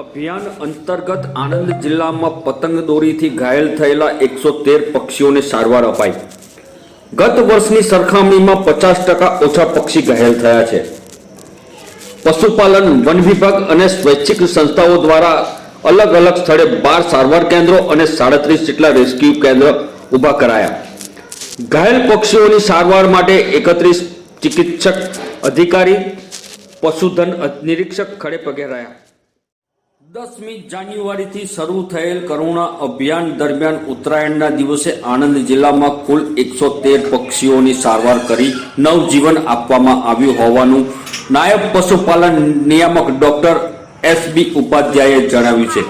અભિયાન અંતર્ગત આણંદ જિલ્લામાં પતંગ દોરીથી ઘાયલ થયેલા 113 પક્ષીઓને સારવાર અપાઈ। ગત વર્ષની સરખામણીમાં 50% ઓછા પક્ષી ઘાયલ થયા છે। પશુપાલન, વન વિભાગ અને સ્વૈચ્છિક સંસ્થાઓ દ્વારા અલગ અલગ સ્થળે 12 સારવાર કેન્દ્રો અને 37 જેટલા રેસ્ક્યુ કેન્દ્ર ઊભા કરાયા। ઘાયલ પક્ષીઓની સારવાર માટે 31 ચિકિત્સક અધિકારી, પશુધન નિરીક્ષક ખડે પગે રહ્યા। 10મી જાન્યુઆરીથી શરૂ થયેલ કરુણા અભિયાન દરમિયાન ઉત્તરાયણના દિવસે આણંદ જિલ્લામાં કુલ 113 પક્ષીઓની સારવાર કરી નવજીવન આપવામાં આવ્યું હોવાનું નાયબ પશુપાલન નિયામક ડોક્ટર એસ.બી. ઉપાધ્યાયે જણાવ્યું છે।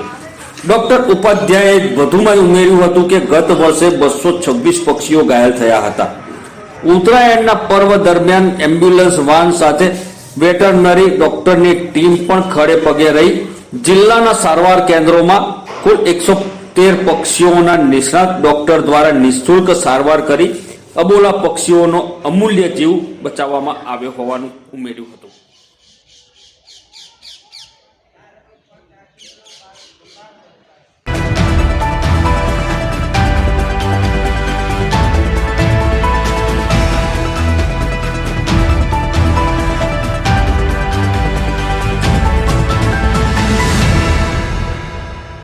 ડોક્ટર ઉપાધ્યાયે વધુમાં ઉમેર્યું હતું કે ગત વર્ષે 226 પક્ષીઓ ઘાયલ થયા હતા। ઉત્તરાયણના પર્વ દરમિયાન એમ્બ્યુલન્સ વાહન સાથે વેટરનરી ડોક્ટરની ટીમ પણ ખડે પગે રહી જિલ્લાના સારવાર કેન્દ્રોમાં કુલ 113 પક્ષીઓના નિષ્ણાત ડોક્ટર દ્વારા નિઃશુલ્ક સારવાર કરી અબોલા પક્ષીઓનો અમૂલ્ય જીવ બચાવવામાં આવ્યો હોવાનું ઉમેર્યું હતું।